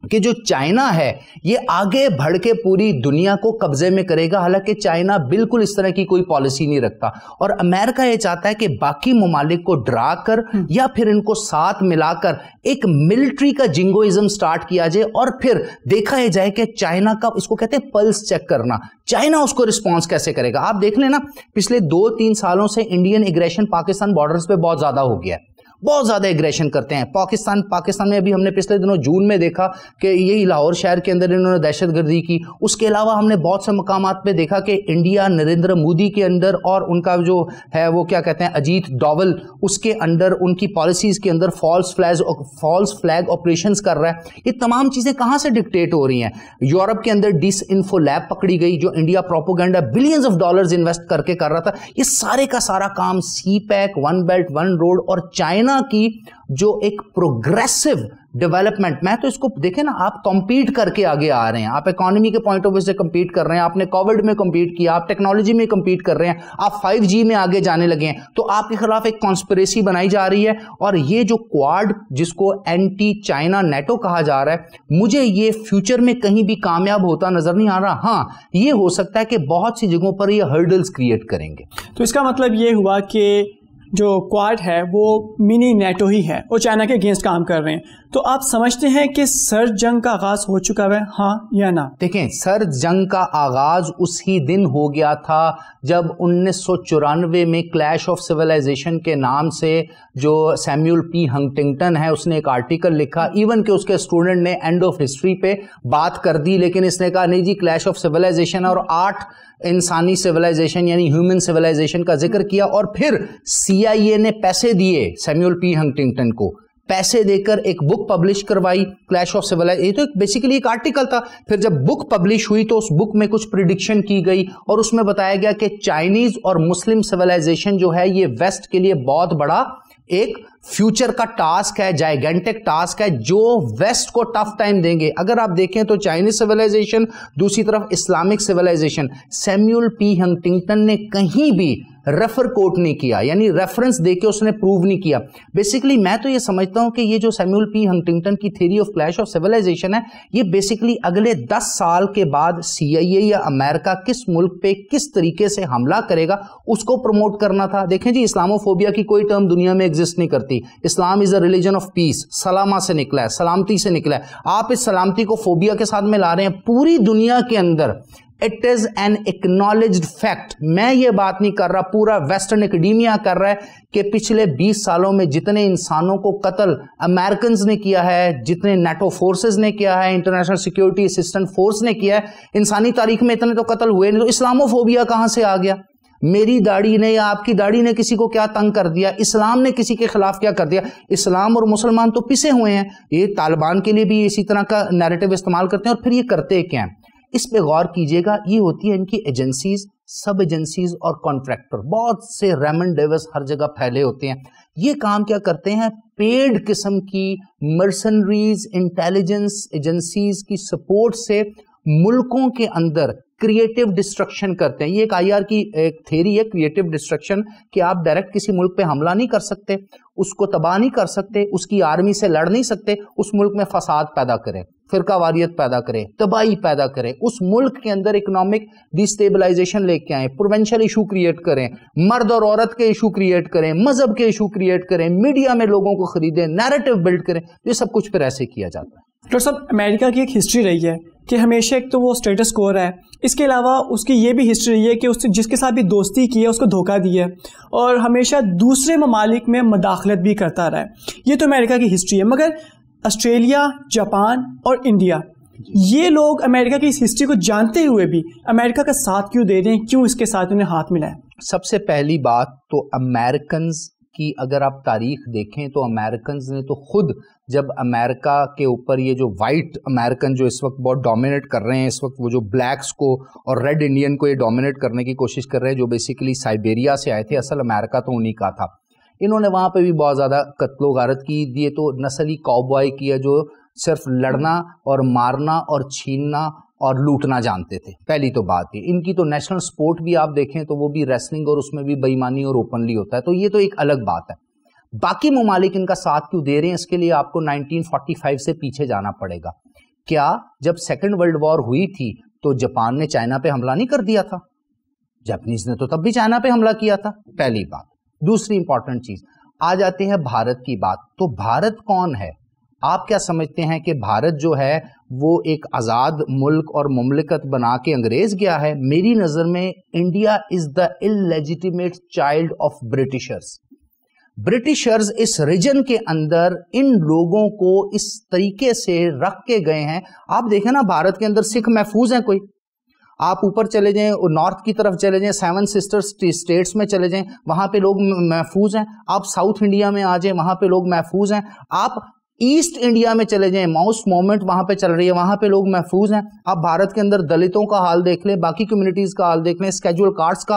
कि जो चाइना है ये आगे बढ़ के पूरी दुनिया को कब्जे में करेगा। हालांकि चाइना बिल्कुल इस तरह की कोई पॉलिसी नहीं रखता, और अमेरिका ये चाहता है कि बाकी ममालिक को डरा कर या फिर इनको साथ मिलाकर एक मिलिट्री का जिंगोइज्म स्टार्ट किया जाए, और फिर देखा जाए कि चाइना का, इसको कहते हैं पल्स चेक करना, चाइना उसको रिस्पॉन्स कैसे करेगा। आप देख लेना, पिछले 2-3 सालों से इंडियन एग्रेशन पाकिस्तान बॉर्डर्स पे बहुत ज्यादा हो गया है, बहुत ज्यादा एग्रेशन करते हैं पाकिस्तान में। अभी हमने पिछले दिनों जून में देखा कि यही लाहौर शहर के अंदर इन्होंने दहशतगर्दी की। उसके अलावा हमने बहुत से मकामात पे देखा कि इंडिया नरेंद्र मोदी के अंदर और उनका जो है वो क्या कहते हैं अजीत डोवल, उसके अंडर उनकी पॉलिसीज के अंदर फॉल्स फ्लैग ऑपरेशंस कर रहा है। ये तमाम चीजें कहां से डिक्टेट हो रही हैं? यूरोप के अंदर डिस इन्फो लैब पकड़ी गई जो India propaganda billions of dollars invest करके कर रहा था। ये सारे का सारा काम CPEC, one belt one road और चाइना की जो एक प्रोग्रेसिव डेवलपमेंट, मैं तो इसको देखें ना, आप कंपीट करके आगे आ रहे हैं, आप इकोनॉमी के पॉइंट ऑफ व्यू से कंपीट कर रहे हैं, आपने कोविड में कंपीट किया, आप टेक्नोलॉजी में कंपीट कर रहे हैं, आप 5G में आगे जाने लगे हैं, तो आपके खिलाफ एक कॉन्स्पिरेसी बनाई जा रही है। और ये जो क्वाड जिसको एंटी चाइना नेटो कहा जा रहा है, मुझे ये फ्यूचर में कहीं भी कामयाब होता नजर नहीं आ रहा। हाँ, ये हो सकता है कि बहुत सी जगहों पर ये हर्डल्स क्रिएट करेंगे।
तो इसका मतलब ये हुआ कि जो क्वाड है वो मिनी नेटो ही है और चाइना के अगेंस्ट काम कर रहे हैं। तो आप समझते हैं कि सर्द जंग का आगाज हो चुका है, हाँ या ना?
देखें, सर्द जंग का आगाज उसी दिन हो गया था जब 1994 में क्लैश ऑफ सिविलाइजेशन के नाम से जो सैमुअल पी हंटिंगटन है उसने एक आर्टिकल लिखा। इवन के उसके स्टूडेंट ने एंड ऑफ हिस्ट्री पे बात कर दी, लेकिन इसने कहा नहीं जी, क्लैश ऑफ सिविलाइजेशन और 8 इंसानी सिविलाइजेशन यानी ह्यूमन सिविलाइजेशन का जिक्र किया। और फिर CIA ने पैसे दिए सैमुअल पी हंटिंगटन को, पैसे देकर एक बुक पब्लिश करवाई, क्लैश ऑफ सिविलाइजेशन। ये तो बेसिकली एक आर्टिकल था। फिर जब बुक पब्लिश हुई तो उस बुक में कुछ प्रिडिक्शन की गई और उसमें बताया गया कि चाइनीज और मुस्लिम सिविलाइजेशन जो है ये वेस्ट के लिए बहुत बड़ा एक फ्यूचर का टास्क है, जाइगेंटिक टास्क है, जो वेस्ट को टफ टाइम देंगे। अगर आप देखें तो चाइनीज सिविलाइजेशन, दूसरी तरफ Islamic civilisation, Samuel P Huntington ने कहीं भी रेफर कोट नहीं किया, यानी रेफरेंस देके उसने प्रूव नहीं किया। बेसिकली मैं तो ये समझता हूं कि ये जो सैमुअल पी हंटिंगटन की theory of clash of civilisation है, ये बेसिकली अगले 10 साल के बाद CIA या अमेरिका किस मुल्क पे किस तरीके से हमला करेगा उसको प्रमोट करना था। देखें जी, इस्लामोफोबिया की कोई टर्म दुनिया में एग्जिस्ट नहीं करती। Islam is a religion of peace, सलामा से निकला है, सलामती से निकला है। आप इस सलामती को फोबिया के साथ मिला रहे हैं। पूरी दुनिया के अंदर it is an acknowledged fact. मैं ये बात नहीं कर रहा, पूरा वेस्टर्न एकेडमिया कर रहा है कि पिछले 20 सालों में जितने इंसानों को कत्ल अमेरिकन ने किया है, जितने नेटो फोर्सेस ने किया है, इंटरनेशनल सिक्योरिटी असिस्टेंट फोर्स ने किया है, इंसानी तारीख में इतने तो कत्ल हुए नहीं। तो इस्लामोफोबिया कहां से आ गया? मेरी दाढ़ी ने या आपकी दाढ़ी ने किसी को क्या तंग कर दिया? इस्लाम ने किसी के खिलाफ क्या कर दिया? इस्लाम और मुसलमान तो पिसे हुए हैं। ये तालिबान के लिए भी इसी तरह का नैरेटिव इस्तेमाल करते हैं। और फिर ये करते क्या हैं, इस पे गौर कीजिएगा। ये होती है इनकी एजेंसीज, सब एजेंसीज और कॉन्ट्रैक्टर। बहुत से रेमंड डेविस हर जगह फैले होते हैं। ये काम क्या करते हैं? पेड किस्म की मर्सनरीज, इंटेलिजेंस एजेंसीज की सपोर्ट से मुल्कों के अंदर क्रिएटिव डिस्ट्रक्शन करते हैं। ये एक IR की एक थ्योरी है, क्रिएटिव डिस्ट्रक्शन, कि आप डायरेक्ट किसी मुल्क पे हमला नहीं कर सकते, उसको तबाह नहीं कर सकते, उसकी आर्मी से लड़ नहीं सकते, उस मुल्क में फसाद पैदा करें, फिरकावारियत पैदा करें, तबाही पैदा करें, उस मुल्क के अंदर इकोनॉमिक डिस्टेबलाइजेशन लेके आए, प्रोवेंशियल इशू क्रिएट करें, मर्द और औरत के इशू क्रिएट करें, मजहब के इशू क्रिएट करें, मीडिया में लोगों को खरीदें, नैरेटिव बिल्ड करें। ये सब कुछ फिर ऐसे किया जाता है।
डॉक्टर साहब, अमेरिका की एक हिस्ट्री रही है कि हमेशा एक तो वो स्टेटस को है, इसके अलावा उसकी ये भी हिस्ट्री रही है कि उससे जिसके साथ भी दोस्ती की है उसको धोखा दिया है और हमेशा दूसरे ममालिक में मदाखलत भी करता रहा है। ये तो अमेरिका की हिस्ट्री है। मगर ऑस्ट्रेलिया, जापान और इंडिया, ये लोग अमेरिका की इस हिस्ट्री को जानते हुए भी अमेरिका का साथ क्यों दे रहे हैं? क्यों इसके साथ उन्हें हाथ मिलाएं?
सबसे पहली बात तो अमेरिकन की अगर आप तारीख देखें तो अमेरिकन ने तो खुद, जब अमेरिका के ऊपर ये जो वाइट अमेरिकन जो इस वक्त बहुत डोमिनेट कर रहे हैं, इस वक्त वो जो ब्लैक्स को और रेड इंडियन को ये डोमिनेट करने की कोशिश कर रहे हैं, जो बेसिकली साइबेरिया से आए थे, असल अमेरिका तो उन्हीं का था। इन्होंने वहाँ पे भी बहुत ज़्यादा कत्लो गारत की। ये तो नस्ली कॉबॉय किया जो सिर्फ लड़ना और मारना और छीनना और लूटना जानते थे। पहली तो बात है। इनकी तो नेशनल स्पोर्ट भी आप देखें तो वो भी रेसलिंग, और उसमें भी बेईमानी और ओपनली होता है। तो ये तो एक अलग बात है। बाकी ममालिक इनका साथ क्यों दे रहे हैं, इसके लिए आपको 1945 से पीछे जाना पड़ेगा। क्या जब सेकेंड वर्ल्ड वॉर हुई थी तो जापान ने चाइना पे हमला नहीं कर दिया था? जापानीज ने तो तब भी चाइना पे हमला किया था, पहली बात। दूसरी इंपॉर्टेंट चीज, आ जाते हैं भारत की बात। तो भारत कौन है? आप क्या समझते हैं कि भारत जो है वो एक आज़ाद मुल्क और मुमलिकत बना के अंग्रेज गया है? मेरी नज़र में India is the illegitimate child of Britishers. Britishers इस रीजन के अंदर इन लोगों को इस तरीके से रख के गए हैं। आप देखें ना, भारत के अंदर सिख महफूज हैं कोई? आप ऊपर चले जाएं, नॉर्थ की तरफ चले जाएं, 7 सिस्टर्स स्टेट्स में चले जाएं, वहां पे लोग महफूज हैं। आप साउथ इंडिया में आ जाएं, वहां पे लोग महफूज हैं। आप ईस्ट इंडिया में चले जाएं, माउस मूवमेंट वहां पे चल रही है, वहां पे लोग महफूज हैं। आप भारत के अंदर दलितों का हाल देख लें, बाकी कम्युनिटीज का हाल देख लें, स्केड्यूल कास्ट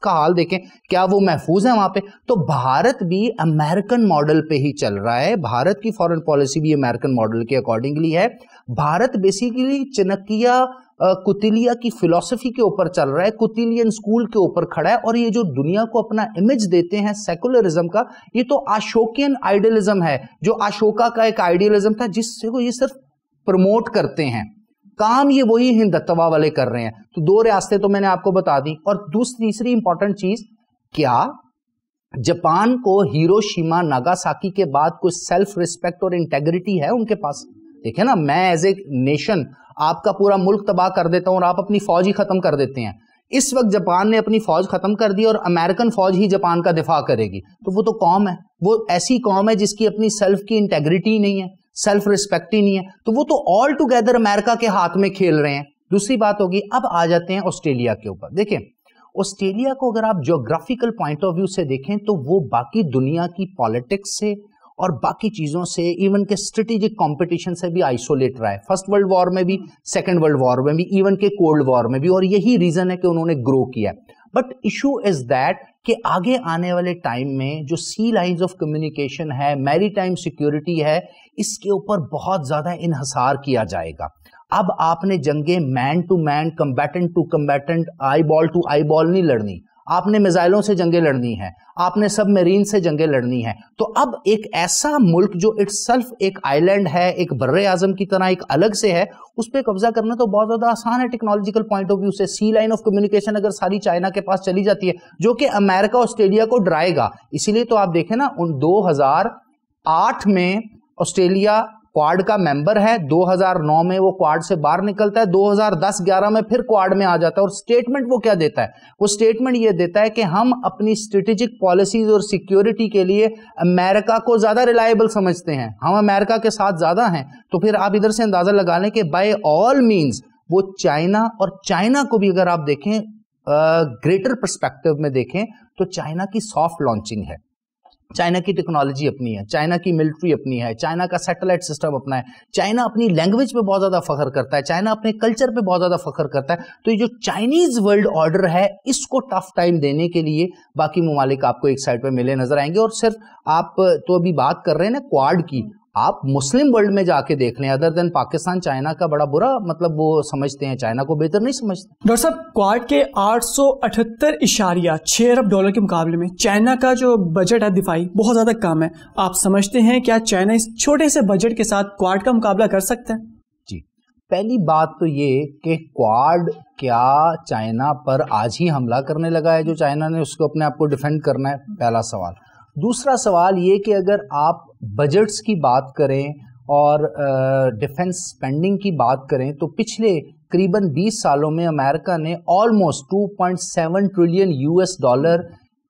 का हाल देखें, क्या वो महफूज हैं वहां पे? तो भारत भी अमेरिकन मॉडल पे ही चल रहा है। भारत की फॉरेन पॉलिसी भी अमेरिकन मॉडल के अकॉर्डिंगली है। भारत बेसिकली चनकिया कुतिलिया की फिलॉसफी के ऊपर चल रहा है, कुतिलियन स्कूल के ऊपर खड़ा है। और ये जो दुनिया को अपना इमेज देते हैं सेकुलरिज्म का, ये तो अशोकियन आइडियलिज्म है, जो अशोका का एक आइडियलिज्म था जिससे वो ये सिर्फ प्रमोट करते हैं। काम ये वही हिंदुत्व वाले कर रहे हैं। तो 2 रास्ते तो मैंने आपको बता दी। और तीसरी इंपॉर्टेंट चीज, क्या जापान को हिरोशिमा नागासाकी के बाद कोई सेल्फ रिस्पेक्ट और इंटेग्रिटी है उनके पास? देखिए ना, मैं एज ए नेशन आपका पूरा मुल्क तबाह कर देता हूं और आप अपनी फौज ही खत्म कर देते हैं। इस वक्त जापान ने अपनी फौज खत्म कर दी और अमेरिकन फौज ही जापान का दिफा करेगी। तो वो तो कौम है, वो ऐसी कौम है जिसकी अपनी सेल्फ की इंटेग्रिटी नहीं है, सेल्फ रिस्पेक्ट ही नहीं है। तो वो तो ऑल टुगेदर अमेरिका के हाथ में खेल रहे हैं। दूसरी बात होगी, अब आ जाते हैं ऑस्ट्रेलिया के ऊपर। देखिए, ऑस्ट्रेलिया को अगर आप ज्योग्राफिकल पॉइंट ऑफ व्यू से देखें तो वो बाकी दुनिया की पॉलिटिक्स से और बाकी चीजों से, इवन के स्ट्रेटेजिक कंपटीशन से भी आइसोलेट रहा है। फर्स्ट वर्ल्ड वॉर में भी, सेकंड वर्ल्ड वॉर में भी, इवन के कोल्ड वॉर में भी। और यही रीजन है कि उन्होंने ग्रो किया। बट इशू इज दैट कि आगे आने वाले टाइम में जो सी लाइंस ऑफ कम्युनिकेशन है, मैरीटाइम सिक्योरिटी है, इसके ऊपर बहुत ज़्यादा इन्हसार किया जाएगा। अब आपने जंगे man to man, combatant to combatant, eyeball to eyeball नहीं लड़नी, आपने मिसाइलों से जंगें लड़नी है, आपने सबमरीन से जंगें लड़नी है। तो अब एक ऐसा मुल्क जो इटसेल्फ एक आइलैंड है, एक बर्रे आजम की तरह एक अलग से है, उस पर कब्जा करना तो बहुत ज़्यादा आसान है टेक्नोलॉजिकल पॉइंट ऑफ व्यू से। सी लाइन ऑफ कम्युनिकेशन अगर सारी चाइना के पास चली जाती है, जो कि अमेरिका ऑस्ट्रेलिया को डराएगा। इसीलिए तो आप देखें ना, उन 2008 में ऑस्ट्रेलिया क्वाड का मेंबर है, 2009 में वो क्वाड से बाहर निकलता है, 2010-11 में फिर क्वाड में आ जाता है। और स्टेटमेंट वो क्या देता है? वो स्टेटमेंट ये देता है कि हम अपनी स्ट्रेटेजिक पॉलिसीज और सिक्योरिटी के लिए अमेरिका को ज्यादा रिलायबल समझते हैं, हम अमेरिका के साथ ज्यादा हैं। तो फिर आप इधर से अंदाजा लगा लें कि बाय ऑल मीन्स वो चाइना, और चाइना को भी अगर आप देखें ग्रेटर पर्सपेक्टिव में देखें तो चाइना की सॉफ्ट लॉन्चिंग है, चाइना की टेक्नोलॉजी अपनी है, चाइना की मिलिट्री अपनी है, चाइना का सैटेलाइट सिस्टम अपना है, चाइना अपनी लैंग्वेज पे बहुत ज़्यादा फख्र करता है, चाइना अपने कल्चर पे बहुत ज़्यादा फख्र करता है। तो ये जो चाइनीज़ वर्ल्ड ऑर्डर है, इसको टफ टाइम देने के लिए बाकी ममालिक आपको एक साइड पे मिले नजर आएंगे। और सिर्फ आप तो अभी बात कर रहे हैं ना क्वाड की, आप मुस्लिम वर्ल्ड में जाके देख लें, अदर देन पाकिस्तान चाइना का बड़ा बुरा मतलब वो समझते हैं, चाइना को बेहतर नहीं समझते।
डॉक्टर साहब, क्वाड के 878.6 अरब डॉलर के मुकाबले में चाइना का जो बजट है दिफाई बहुत ज़्यादा कम है। आप समझते हैं क्या चाइना इस छोटे से बजट के साथ क्वाड का मुकाबला कर सकता है?
जी, पहली बात तो ये कि क्वाड क्या चाइना पर आज ही हमला करने लगा है, जो चाइना ने उसको अपने आप को डिफेंड करना है, पहला सवाल। दूसरा सवाल ये कि अगर आप बजट्स की बात करें और डिफेंस स्पेंडिंग की बात करें तो पिछले करीबन 20 सालों में अमेरिका ने almost 2.7 trillion US dollar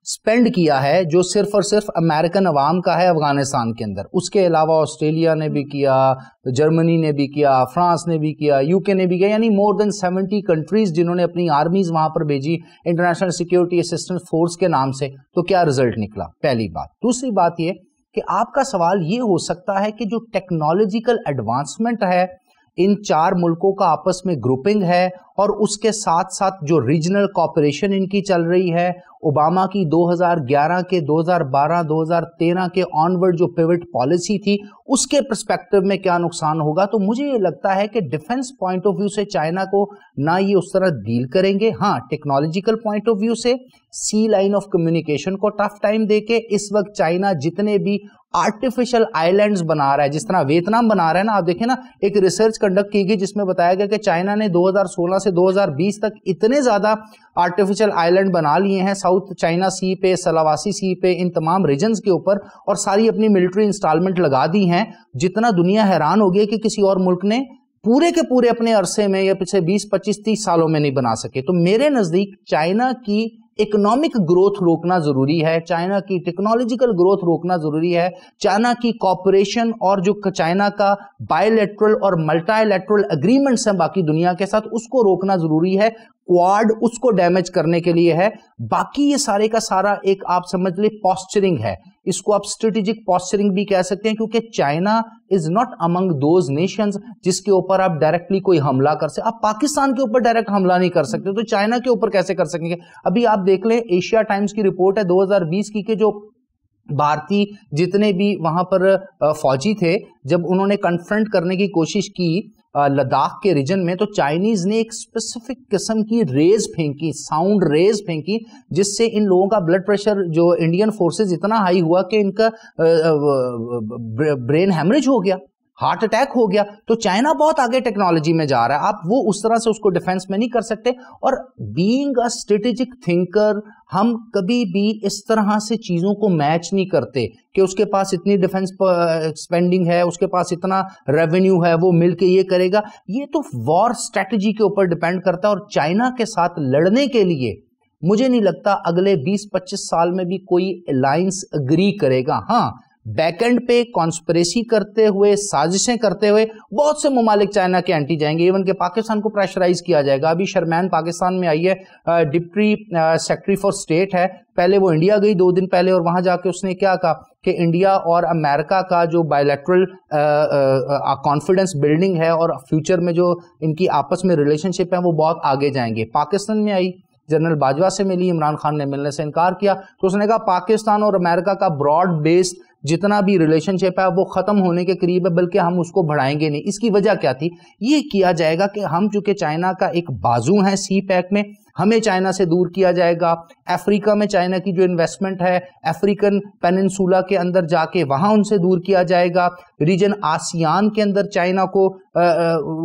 spend किया है, जो सिर्फ और सिर्फ अमेरिकन अवाम का है अफगानिस्तान के अंदर। उसके अलावा ऑस्ट्रेलिया ने भी किया, जर्मनी ने भी किया, फ्रांस ने भी किया, यूके ने भी किया, यानी मोर देन 70 कंट्रीज जिन्होंने अपनी आर्मीज वहां पर भेजी इंटरनेशनल सिक्योरिटी असिस्टेंस फोर्स के नाम से। तो क्या रिजल्ट निकला? पहली बात। दूसरी बात यह कि आपका सवाल ये हो सकता है कि जो टेक्नोलॉजिकल एडवांसमेंट है, इन चार मुल्कों का आपस में ग्रुपिंग है और उसके साथ साथ जो रीजनल कॉपरेशन इनकी चल रही है, ओबामा की 2011 के 2012 2013 के ऑनवर्ड जो पिवट पॉलिसी थी, उसके पर्सपेक्टिव में क्या नुकसान होगा। तो मुझे ये लगता है कि डिफेंस पॉइंट ऑफ व्यू से चाइना को ना ये उस तरह डील करेंगे। हाँ, टेक्नोलॉजिकल पॉइंट ऑफ व्यू से सी लाइन ऑफ कम्युनिकेशन को टफ टाइम देके इस वक्त चाइना जितने भी आर्टिफिशियल आइलैंड्स बना रहा है, जिस तरह वियतनाम बना रहा है ना, आप देखें ना, एक रिसर्च कंडक्ट की गई जिसमें बताया गया कि चाइना ने 2016 से 2020 तक इतने ज्यादा आर्टिफिशियल आइलैंड बना लिए हैं साउथ चाइना सी पे, सलावासी सी पे, इन तमाम रीजन्स के ऊपर, और सारी अपनी मिलिट्री इंस्टॉलमेंट लगा दी हैं, जितना दुनिया हैरान हो गई कि किसी और मुल्क ने पूरे के पूरे अपने अरसे में या पिछले 20, 25, 30 सालों में नहीं बना सके। तो मेरे नजदीक चाइना की इकोनॉमिक ग्रोथ रोकना जरूरी है, चाइना की टेक्नोलॉजिकल ग्रोथ रोकना जरूरी है, चाइना की कॉपरेशन और जो चाइना का बायलैटरल और मल्टीलैटरल एग्रीमेंट्स हैं बाकी दुनिया के साथ, उसको रोकना जरूरी है। क्वाड उसको डैमेज करने के लिए है। बाकी ये सारे का सारा एक आप समझ ले पॉस्चरिंग है, इसको आप स्ट्रेटेजिक पॉस्चरिंग भी कह सकते हैं, क्योंकि China is not among those Nations जिसके ऊपर आप डायरेक्टली कोई हमला कर सकते। आप पाकिस्तान के ऊपर डायरेक्ट हमला नहीं कर सकते, तो चाइना के ऊपर कैसे कर सकेंगे? अभी आप देख लें, एशिया टाइम्स की रिपोर्ट है 2020 की कि जो भारतीय जितने भी वहां पर फौजी थे, जब उन्होंने कन्फ्रंट करने की कोशिश की लद्दाख के रीजन में, तो चाइनीज ने एक स्पेसिफिक किस्म की रेज फेंकी, साउंड रेज फेंकी, जिससे इन लोगों का ब्लड प्रेशर जो इंडियन फोर्सेस इतना हाई हुआ कि इनका ब्रेन हैमरेज हो गया, हार्ट अटैक हो गया। तो चाइना बहुत आगे टेक्नोलॉजी में जा रहा है, आप वो उस तरह से उसको डिफेंस में नहीं कर सकते। और बीइंग अ स्ट्रेटेजिक थिंकर, हम कभी भी इस तरह से चीजों को मैच नहीं करते कि उसके पास इतनी डिफेंस स्पेंडिंग है, उसके पास इतना रेवेन्यू है, वो मिलके ये करेगा। ये तो वॉर स्ट्रेटजी के ऊपर डिपेंड करता है। और चाइना के साथ लड़ने के लिए मुझे नहीं लगता अगले 20-25 साल में भी कोई अलायंस अग्री करेगा। हाँ, बैकएंड पे कॉन्स्पिरेसी करते हुए, साजिशें करते हुए बहुत से ममालिक चाइना के एंटी जाएंगे, इवन के पाकिस्तान को प्रेशराइज किया जाएगा। अभी शर्मैन पाकिस्तान में आई है, डिप्टी सेक्रेटरी फॉर स्टेट है, पहले वो इंडिया गई 2 दिन पहले, और वहां जाके उसने क्या कहा कि इंडिया और अमेरिका का जो बायलैटरल कॉन्फिडेंस बिल्डिंग है और फ्यूचर में जो इनकी आपस में रिलेशनशिप है वो बहुत आगे जाएंगे। पाकिस्तान में आई, जनरल बाजवा से मिली, इमरान खान ने मिलने से इनकार किया। तो उसने कहा पाकिस्तान और अमेरिका का ब्रॉड बेस्ड जितना भी रिलेशनशिप है वो खत्म होने के करीब है, बल्कि हम उसको बढ़ाएंगे नहीं। इसकी वजह क्या थी? ये किया जाएगा कि हम चूंकि चाइना का एक बाजू हैं सी पैक में, हमें चाइना से दूर किया जाएगा। अफ्रीका में चाइना की जो इन्वेस्टमेंट है अफ्रीकन पेनिनसुला के अंदर जाके वहां उनसे दूर किया जाएगा। रीजन आसियान के अंदर चाइना को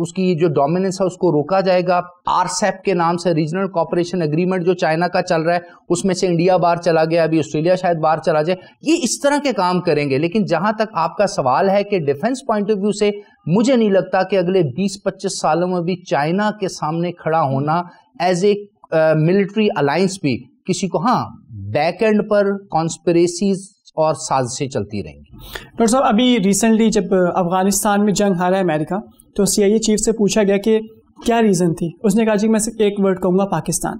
उसकी जो डोमिनेंस है उसको रोका जाएगा। आरसेप के नाम से रीजनल कोऑपरेशन एग्रीमेंट जो चाइना का चल रहा है उसमें से इंडिया बाहर चला गया, अभी ऑस्ट्रेलिया शायद बाहर चला जाए। ये इस तरह के काम करेंगे। लेकिन जहां तक आपका सवाल है कि डिफेंस पॉइंट ऑफ व्यू से मुझे नहीं लगता कि अगले 20-25 सालों में भी चाइना के सामने खड़ा होना एज ए मिलिट्री अलायंस भी किसी को, हाँ बैक एंड पर कॉन्स्पिरेसीज और साजिशें चलती रहेंगी।
डॉक्टर साहब, अभी रिसेंटली जब अफगानिस्तान में जंग हारा अमेरिका, तो CIA चीफ से पूछा गया कि क्या रीज़न थी। उसने कहा जी मैं सिर्फ एक वर्ड कहूँगा, पाकिस्तान।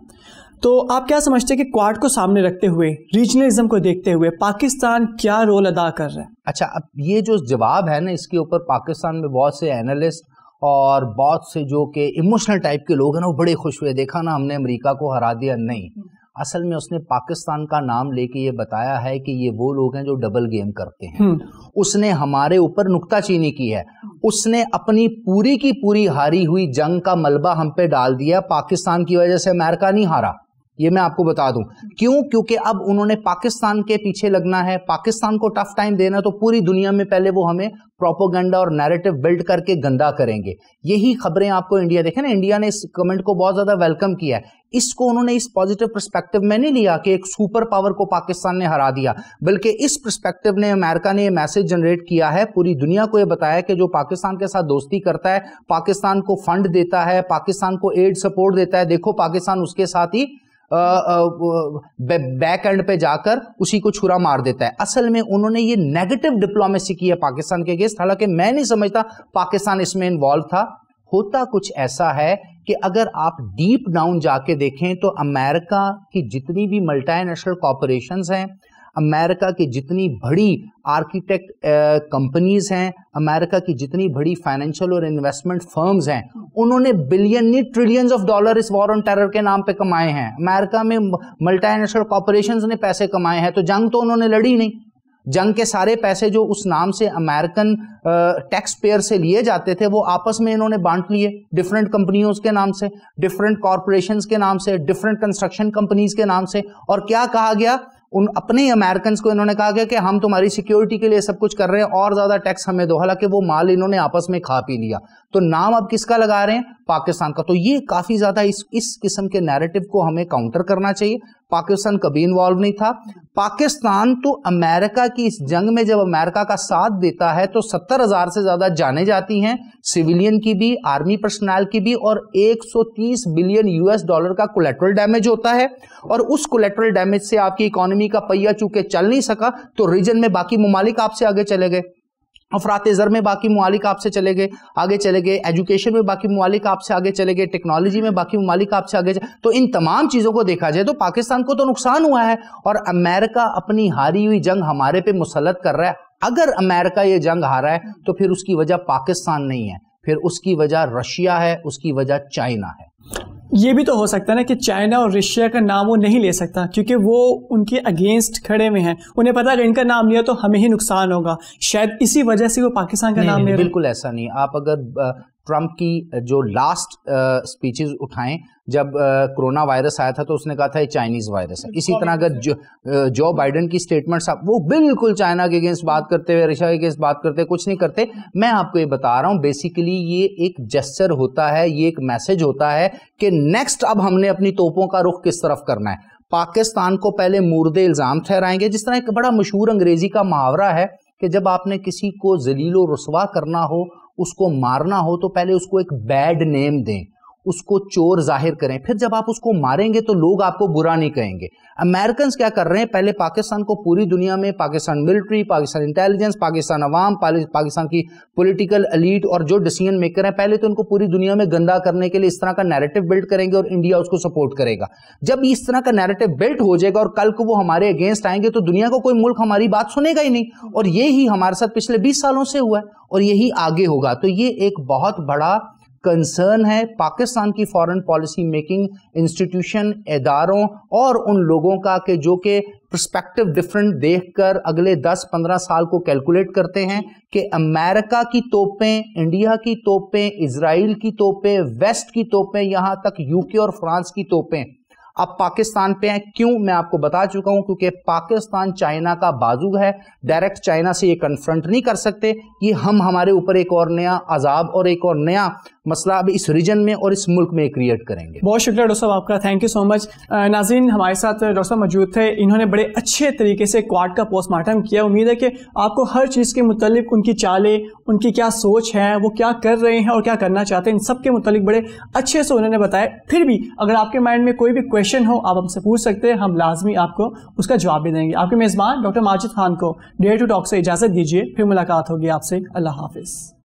तो आप क्या समझते हैं कि क्वाड को सामने रखते हुए, रीजनलिज्म को देखते हुए पाकिस्तान क्या रोल अदा कर रहा है?
अच्छा, अब ये जो जवाब है ना, इसके ऊपर पाकिस्तान में बहुत से एनालिस्ट और बहुत से जो कि इमोशनल टाइप के लोग हैं ना वो बड़े खुश हुए, देखा ना हमने अमेरिका को हरा दिया। नहीं, असल में उसने पाकिस्तान का नाम लेके ये बताया है कि ये वो लोग हैं जो डबल गेम करते हैं। उसने हमारे ऊपर नुक्ताचीनी की है, उसने अपनी पूरी की पूरी हारी हुई जंग का मलबा हम पे डाल दिया। पाकिस्तान की वजह से अमेरिका नहीं हारा, ये मैं आपको बता दूं। क्यों? क्योंकि अब उन्होंने पाकिस्तान के पीछे लगना है, पाकिस्तान को टफ टाइम देना, तो पूरी दुनिया में पहले वो हमें प्रोपोगंडा और नैरेटिव बिल्ड करके गंदा करेंगे। यही खबरें आपको इंडिया, देखे ना, इंडिया ने इस कमेंट को बहुत ज्यादा वेलकम किया है। इसको उन्होंने इस पॉजिटिव पर्सपेक्टिव में नहीं लिया कि एक सुपर पावर को पाकिस्तान ने हरा दिया, बल्कि इस पर्सपेक्टिव ने अमेरिका ने ये मैसेज जनरेट किया है, पूरी दुनिया को ये बताया कि जो पाकिस्तान के साथ दोस्ती करता है, पाकिस्तान को फंड देता है, पाकिस्तान को एड सपोर्ट देता है, देखो पाकिस्तान उसके साथ ही बैक एंड पे जाकर उसी को छुरा मार देता है। असल में उन्होंने ये नेगेटिव डिप्लोमेसी की है पाकिस्तान के अगेंस्ट। हालांकि मैं नहीं समझता पाकिस्तान इसमें इन्वॉल्व था। होता कुछ ऐसा है कि अगर आप डीप डाउन जाके देखें तो अमेरिका की जितनी भी मल्टीनेशनल कॉर्पोरेशंस हैं, अमेरिका की जितनी बड़ी आर्किटेक्ट कंपनीज हैं, अमेरिका की जितनी बड़ी फाइनेंशियल और इन्वेस्टमेंट फर्म्स हैं, उन्होंने बिलियन नहीं ट्रिलियंस ऑफ डॉलर इस वॉर ऑन टेरर के नाम पे कमाए हैं। अमेरिका में मल्टीनेशनल कॉर्पोरेशंस ने पैसे कमाए हैं, तो जंग तो उन्होंने लड़ी नहीं। जंग के सारे पैसे जो उस नाम से अमेरिकन टैक्स पेयर से लिए जाते थे वो आपस में इन्होंने बांट लिए, डिफरेंट कंपनियों के नाम से, डिफरेंट कॉर्पोरेशंस के नाम से, डिफरेंट कंस्ट्रक्शन कंपनीज के नाम से। और क्या कहा गया? उन अपने अमेरिकन को इन्होंने कहा गया कि हम तुम्हारी सिक्योरिटी के लिए सब कुछ कर रहे हैं और ज्यादा टैक्स हमें दो। हालांकि वो माल इन्होंने आपस में खा पी लिया। तो नाम अब किसका लगा रहे हैं? पाकिस्तान का। तो ये काफी ज्यादा इस किस्म के नैरेटिव को हमें काउंटर करना चाहिए। पाकिस्तान कभी इन्वॉल्व नहीं था। पाकिस्तान तो अमेरिका की इस जंग में जब अमेरिका का साथ देता है तो 70,000 से ज्यादा जाने जाती हैं, सिविलियन की भी, आर्मी पर्सनल की भी, और 130 बिलियन US डॉलर का कोलेटरल डैमेज होता है। और उस कोलेटरल डैमेज से आपकी इकोनॉमी का पहिया चूंकि चल नहीं सका तो रीजन में बाकी मुमालिक आपसे आगे चले गए, अफरात-ए-ज़र में बाकी मुमालिक आपसे आगे चले गए, एजुकेशन में बाकी मुमालिक आपसे आगे चले गए, टेक्नोलॉजी में बाकी मुमालिक आपसे आगे तो इन तमाम चीज़ों को देखा जाए तो पाकिस्तान को तो नुकसान हुआ है। और अमेरिका अपनी हारी हुई जंग हमारे पे मुसल्लत कर रहा है। अगर अमेरिका ये जंग हारा है तो फिर उसकी वजह पाकिस्तान नहीं है, फिर उसकी वजह रशिया है, उसकी वजह चाइना है।
ये भी तो हो सकता है ना कि चाइना और रशिया का नाम वो नहीं ले सकता क्योंकि वो उनके अगेंस्ट खड़े हुए हैं। उन्हें पता है कि इनका नाम लिया तो हमें ही नुकसान होगा, शायद इसी वजह से वो पाकिस्तान का नाम ले रहे हैं।
बिल्कुल ऐसा नहीं। आप अगर ट्रंप की जो लास्ट स्पीचेस उठाएं, जब कोरोना वायरस आया था तो उसने कहा था ये चाइनीज वायरस है। इसी तरह अगर जो बाइडेन की स्टेटमेंट्स, वो बिल्कुल चाइना के अगेंस्ट बात करते हुए, रशिया के अगेंस्ट बात करते हुए कुछ नहीं करते। मैं आपको ये बता रहा हूं, बेसिकली ये एक जेस्चर होता है, ये एक मैसेज होता है कि नेक्स्ट अब हमने अपनी तोपों का रुख किस तरफ करना है। पाकिस्तान को पहले मुर्दे इल्जाम ठहराएंगे। जिस तरह एक बड़ा मशहूर अंग्रेजी का मुहावरा है कि जब आपने किसी को जलीलो रुसवा करना हो, उसको मारना हो, तो पहले उसको एक बैड नेम दें, उसको चोर जाहिर करें, फिर जब आप उसको मारेंगे तो लोग आपको बुरा नहीं कहेंगे। अमेरिकन क्या कर रहे हैं? पहले पाकिस्तान को पूरी दुनिया में, पाकिस्तान मिलिट्री, पाकिस्तान इंटेलिजेंस, पाकिस्तान अवाम, पाकिस्तान की पॉलिटिकल एलीट और जो डिसीजन मेकर हैं, पहले तो उनको पूरी दुनिया में गंदा करने के लिए इस तरह का नैरेटिव बिल्ड करेंगे और इंडिया उसको सपोर्ट करेगा। जब इस तरह का नैरेटिव बिल्ड हो जाएगा और कल को वो हमारे अगेंस्ट आएंगे तो दुनिया का कोई मुल्क हमारी बात सुनेगा ही नहीं। और यही हमारे साथ पिछले 20 सालों से हुआ है और यही आगे होगा। तो ये एक बहुत बड़ा कंसर्न है पाकिस्तान की फॉरेन पॉलिसी मेकिंग इंस्टीट्यूशन, इदारों और उन लोगों का कि जो कि पर्सपेक्टिव डिफरेंट देखकर अगले 10-15 साल को कैलकुलेट करते हैं कि अमेरिका की तोपें, इंडिया की तोपें, इजराइल की तोपें, वेस्ट की तोपें, यहाँ तक यूके और फ्रांस की तोपें अब पाकिस्तान पे हैं। क्यों? मैं आपको बता चुका हूं, क्योंकि पाकिस्तान चाइना का बाजू है। डायरेक्ट चाइना से ये कन्फ्रंट नहीं कर सकते कि हम हमारे ऊपर एक और नया अजाब और एक और नया मसला अब इस रीजन में और इस मुल्क में क्रिएट करेंगे।
बहुत शुक्रिया डॉक्टर साहब आपका, थैंक यू सो मच। नाज़रीन, हमारे साथ डॉक्टर साहब मौजूद थे, इन्होंने बड़े अच्छे तरीके से क्वाड का पोस्टमार्टम किया। उम्मीद है कि आपको हर चीज़ के मुतालिक उनकी चालें, उनकी क्या सोच है, वो क्या कर रहे हैं और क्या करना चाहते हैं, इन सब के मुतालिक बड़े अच्छे से उन्होंने बताया। फिर भी अगर आपके माइंड में कोई भी क्वेश्चन हो आप हमसे पूछ सकते हैं, हम लाजमी आपको उसका जवाब भी देंगे। आपके मेज़बान डॉक्टर माजिद खान को डेयर टू टॉक से इजाज़त दीजिए, फिर मुलाकात होगी आपसे। अल्लाह हाफिज़।